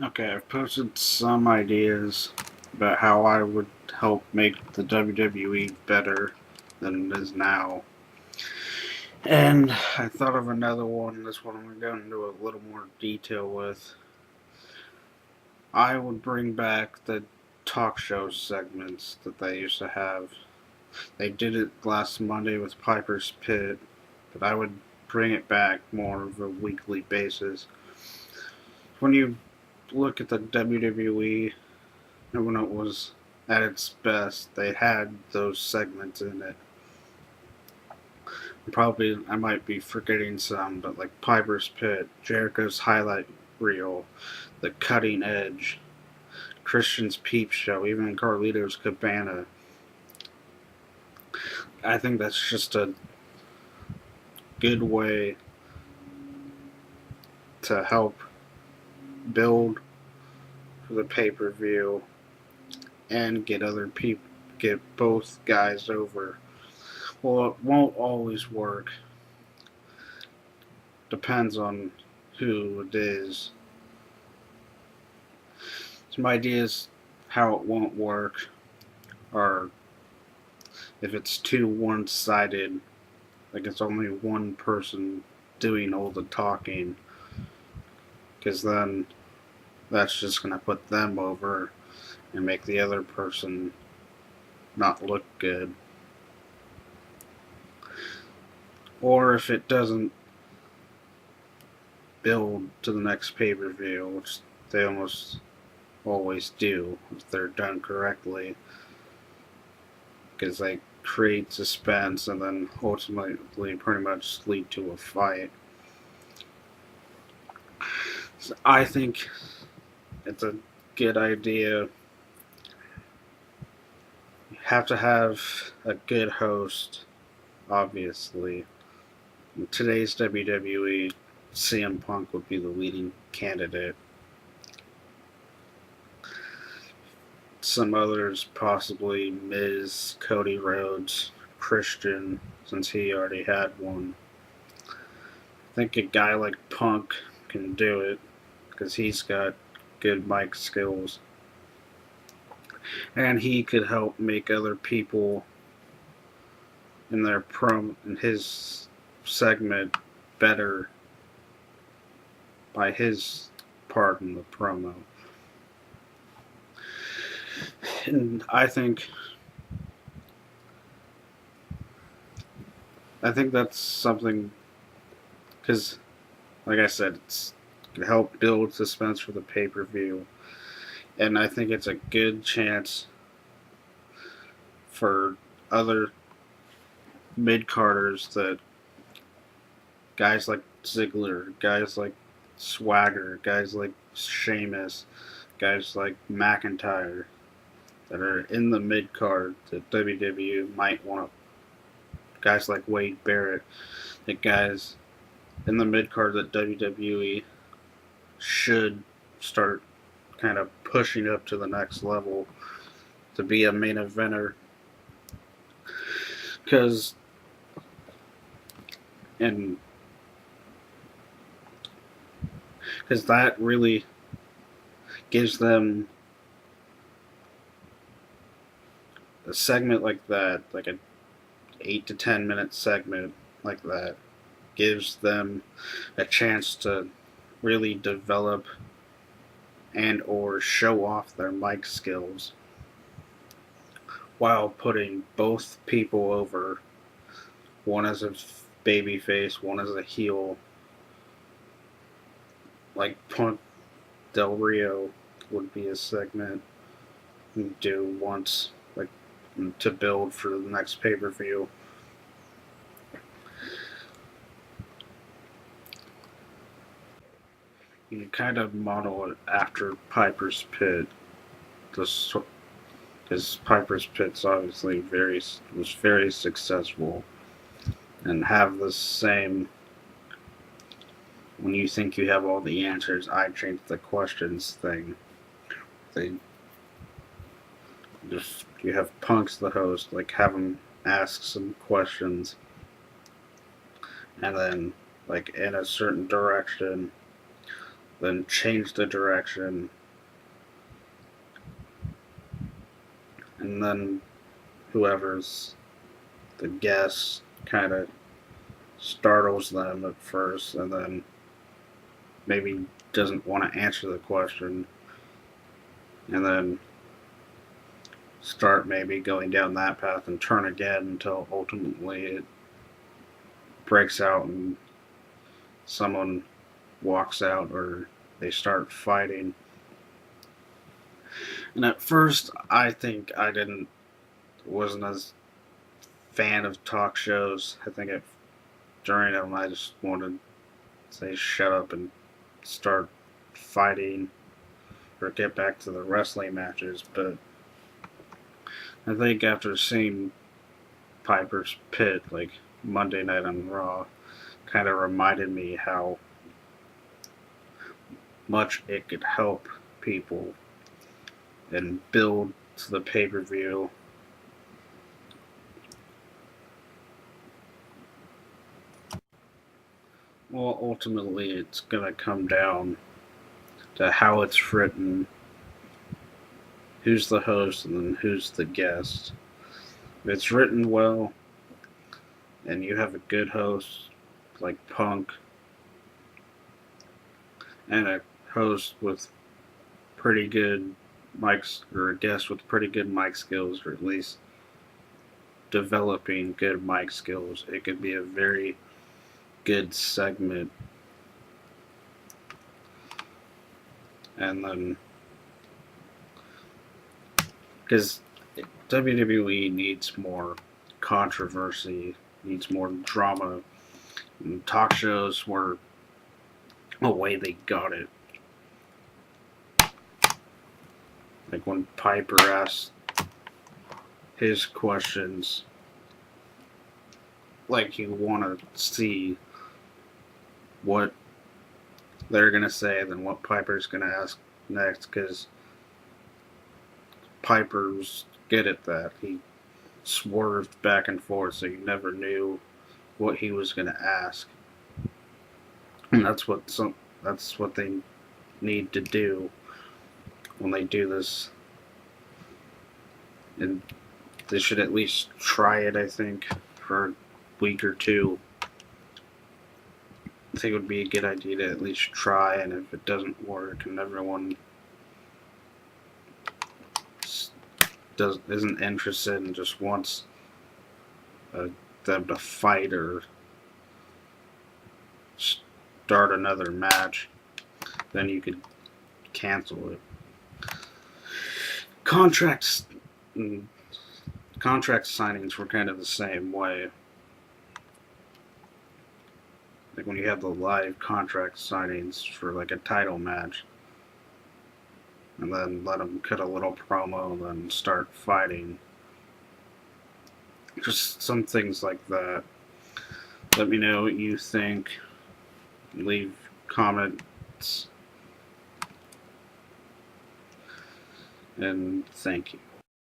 Okay, I've posted some ideas about how I would help make the WWE better than it is now. And I thought of another one. This one I'm going to go into a little more detail with. I would bring back the talk show segments that they used to have. They did it last Monday with Piper's Pit, but I would bring it back more of a weekly basis. When you look at the WWE, and when it was at its best, they had those segments in it. Probably I might be forgetting some, but like Piper's Pit, Jericho's highlight reel, the Cutting Edge, Christian's Peep Show, even Carlito's Cabana. I think that's just a good way to help build for the pay per view and get other people, get both guys over. Well, it won't always work. Depends on who it is. Some ideas how it won't work are if it's too one sided, like it's only one person doing all the talking, because then that's just going to put them over and make the other person not look good. Or if it doesn't build to the next pay per view, which they almost always do if they're done correctly, because they create suspense and then ultimately pretty much lead to a fight. So I think it's a good idea. You have to have a good host, obviously. In today's WWE, CM Punk would be the leading candidate. Some others, possibly Miz, Cody Rhodes, Christian, since he already had one. I think a guy like Punk can do it because he's got good mic skills. And he could help make other people in in his segment better by his part in the promo. And I think that's something because, like I said, it's can help build suspense for the pay per view, and I think it's a good chance for other mid carders that guys like Ziggler, guys like Swagger, guys like Sheamus, guys like McIntyre that are in the mid card that WWE might want to. Guys like Wade Barrett, the guys in the mid card that WWE should start kind of pushing up to the next level to be a main eventer. Because, and because that really gives them a segment like that, like a 8 to 10 minute segment like that, gives them a chance to really develop and or show off their mic skills while putting both people over, one as a baby face, one as a heel, like Punk Del Rio would be a segment and do once, like to build for the next pay per view. You kind of model it after Piper's Pit, because Piper's Pit's obviously was very successful, and have the same. When you think you have all the answers, I change the questions thing. They just you have Punk's the host, like have him ask some questions, and then like in a certain direction, then change the direction, and then whoever's the guest kind of startles them at first, and then maybe doesn't want to answer the question, and then start maybe going down that path and turn again until ultimately it breaks out and someone walks out or they start fighting. And at first, I think I wasn't as fan of talk shows. I think during them I just wanted to say shut up and start fighting or get back to the wrestling matches. But I think after seeing Piper's Pit, like Monday Night on Raw, kind of reminded me how much it could help people and build to the pay-per-view. Well, ultimately, it's going to come down to how it's written, who's the host, and then who's the guest. If it's written well, and you have a good host like Punk, and a host with pretty good mics, or a guest with pretty good mic skills, or at least developing good mic skills, it could be a very good segment. And then, because WWE needs more controversy, needs more drama, and talk shows were a way they got it. Like when Piper asked his questions, like you want to see what they're going to say, then what Piper's going to ask next, because Piper's good at that. He swerved back and forth, so you never knew what he was going to ask. And that's what they need to do when they do this. And they should at least try it, I think, for a week or two. I think it would be a good idea to at least try, and if it doesn't work and everyone isn't interested and just wants them to fight or start another match, then you could cancel it. Contract signings were kind of the same way. Like when you have the live contract signings for like a title match, and then let them cut a little promo and then start fighting. Just some things like that. Let me know what you think. Leave comments. And thank you.